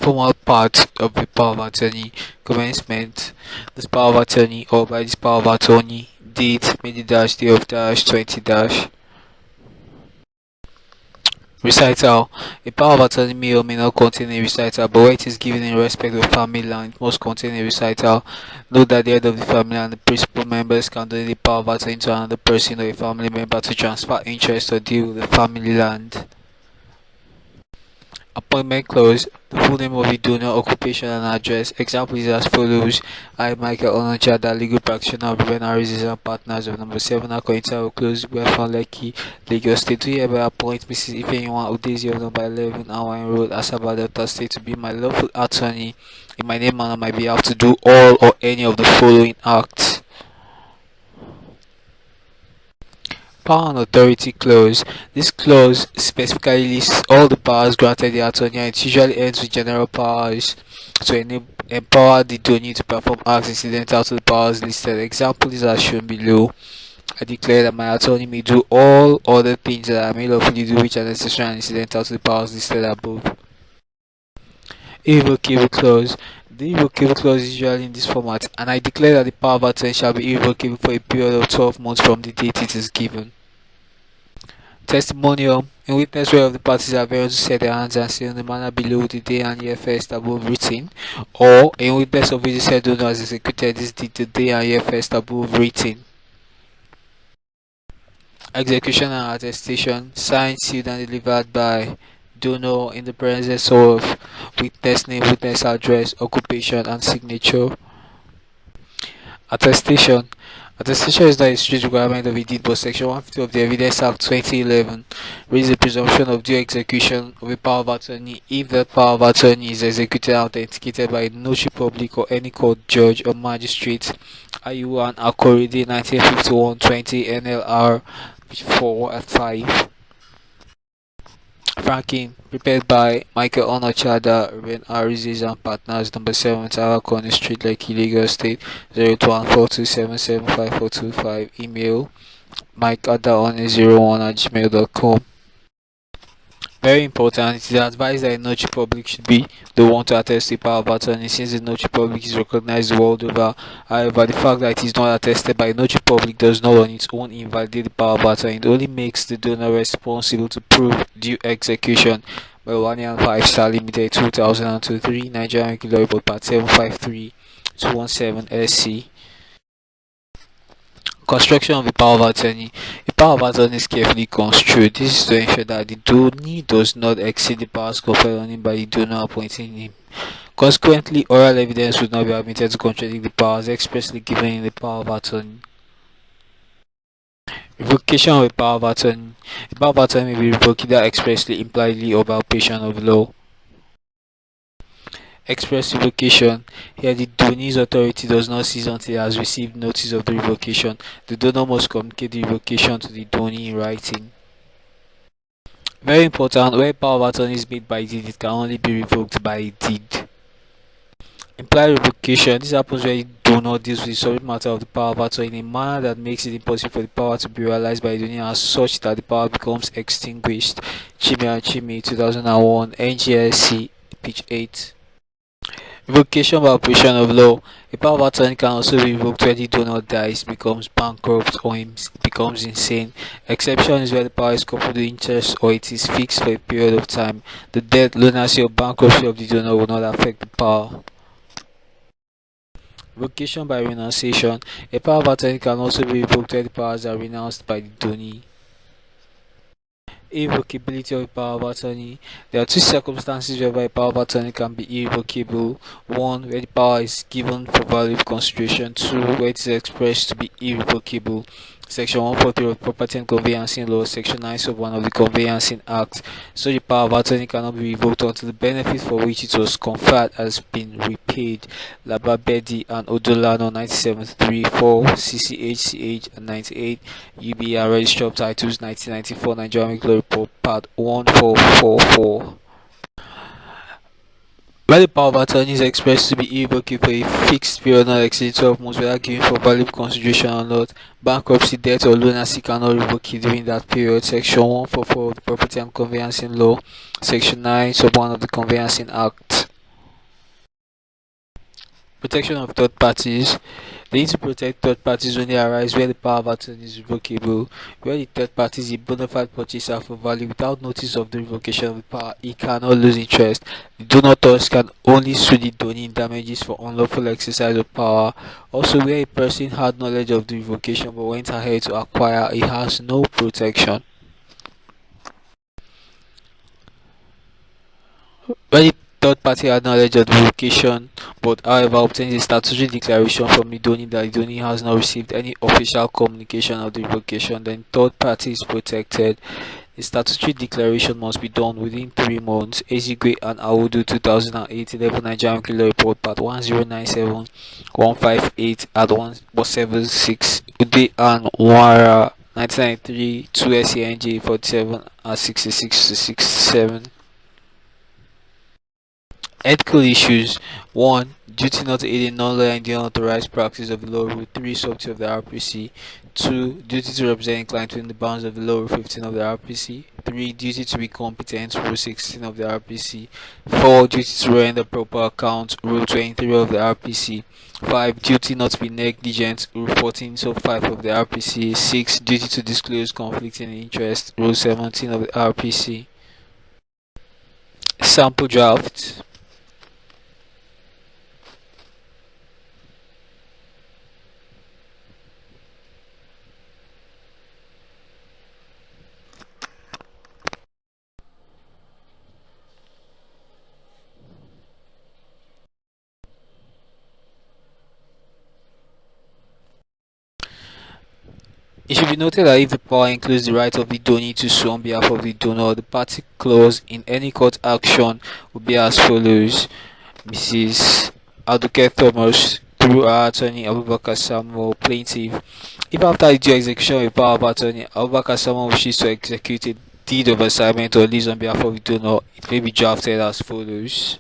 formal part of the power of attorney, commencement, this power of attorney, or by this power of attorney, date, midi dash, day of dash, 20 dash. Recital. A power of attorney may or may not contain a recital, but where it is given in respect of family land, it must contain a recital. Note that the head of the family and the principal members can donate the power of attorney to another person or a family member to transfer interest or deal with the family land. Appointment clause. The full name of the donor, occupation and address. Example is as follows. I, Michael Onochada, legal practitioner of Ruben and Partners of number 7 Akointa Close, Wefan Lekki, Lagos State, do hereby appoint Mrs. Ifenyinwa Udezi of number 11 Awain Road, Asaba Delta State to be my lawful attorney in my name and on my behalf to do all or any of the following acts. Power and Authority Clause. This clause specifically lists all the powers granted the attorney, and it usually ends with general powers to empower the donee to perform acts incidental to the powers listed. Example is as shown below. I declare that my attorney may do all other things that I may lawfully do which are necessary and incidental to the powers listed above. Irrevocable clause. The irrevocable clause is usually in this format, and I declare that the power of attorney shall be irrevocable for a period of 12 months from the date it is given. Testimonial. In witness whereof the parties are bound to set their hands and say in the manner below the day and year first above written, or in witness of which the said donor has executed this deed the day and year first above written. Execution and attestation. Signed, sealed and delivered by donor in the presence of witness name, witness address, occupation and signature. Attestation. Attestation is not a strict requirement of a deed, but Section 150 of the Evidence Act 2011 raises the presumption of due execution of a power of attorney if that power of attorney is executed and authenticated by a notary public or any court judge or magistrate. IU1 Akorede 1951-20 NLR 4 at 5. Franking, prepared by Michael Onochada, Ruben and Partners, number 7 Tower Corner Street, Lekki, Lagos State, 02142775425. Email mikeadaone01@gmail.com. Very important, it is advised that a notary public should be the one to attest to the power of attorney, since the notary public is recognized the world over. However, the fact that it is not attested by a notary public does not on its own invalidate the power of attorney. It only makes the donor responsible to prove due execution. By 1 Star Limited, 2023, Nigerian Law Report Part 753217 SC. Construction of the power of attorney. The power of attorney is carefully construed. This is to ensure that the donee does not exceed the powers conferred on him by the donor appointing him. Consequently, oral evidence would not be admitted to contradict the powers expressly given in the power of attorney. Revocation of the power of attorney. The power of attorney may be revoked either expressly, impliedly, or by operation of law. Express revocation. Here the donee's authority does not cease until he has received notice of the revocation. The donor must communicate the revocation to the donee in writing. Very important, where power of attorney is made by deed, it can only be revoked by a deed. Implied revocation. This happens where the donor deals with the subject matter of the power of attorney in a manner that makes it impossible for the power to be realized by the donee as such that the power becomes extinguished. Chime and Chime, 2001, NGSC, page 8. Revocation by operation of law. A power of attorney can also be revoked when the donor dies, becomes bankrupt, or becomes insane. Exception is where the power is coupled with interest or it is fixed for a period of time. The death, lunacy, or bankruptcy of the donor will not affect the power. Revocation by renunciation. A power of attorney can also be revoked when the powers are renounced by the donee. Irrevocability of the power of attorney. There are two circumstances whereby a power of attorney can be irrevocable. 1. Where the power is given for value of consideration. 2. Where it is expressed to be irrevocable. Section 143 of Property and Conveyancing Law, Section 9 sub 1 of the Conveyancing Act. So the power of attorney cannot be revoked until the benefit for which it was conferred has been repaid. Lababedi and Odolano 1973, 4 CCHCH and 98 UBR Registry of Titles 1994 Nigerian Law Report Part 1444. Where the power of attorney is expressed to be irrevocable for a fixed period not exceeding 12 months without giving for valuable consideration or not, bankruptcy, death, or lunacy cannot revoke it during that period. Section 144 of the Property and Conveyancing Law, Section 9 sub 1 of the Conveyancing Act. Protection of third parties. The need to protect third parties only arise where the power of attorney is revocable. Where the third party is a bona fide purchaser for value without notice of the revocation of the power, he cannot lose interest. The donor thus can only sue the donee in damages for unlawful exercise of power. Also, where a person had knowledge of the revocation but went ahead to acquire, he has no protection. When the third party had knowledge of the revocation but however obtains a statutory declaration from the donee that the donee has not received any official communication of the revocation, then third party is protected. The statutory declaration must be done within 3 months. Ezigwe and Awudu 2008 11 Nigerian Kilo Report Part 1097 158 at 176 Ude and Wara 1993 2 SCNJ 47 at 66 to 67. Ethical issues: 1. Duty not to aid a non-lawyer in the unauthorized practice of the law. Rule 3 sub 2 of the RPC. 2. Duty to represent a client within the bounds of the law. Rule 15 of the RPC. 3. Duty to be competent. Rule 16 of the RPC. 4. Duty to render proper account. Rule 23 of the RPC. 5. Duty not to be negligent. Rule 14 sub 5 of the RPC. 6. Duty to disclose conflicting interest. Rule 17 of the RPC. Sample draft. It should be noted that if the power includes the right of the donee to sue on behalf of the donor, the party clause in any court action will be as follows: Mrs. Aduke Thomas, through her attorney Abubakar Samuel, plaintiff. If after the due execution of the power of attorney, Abubakar Samuel wishes to execute a deed of assignment or lease on behalf of the donor, it may be drafted as follows: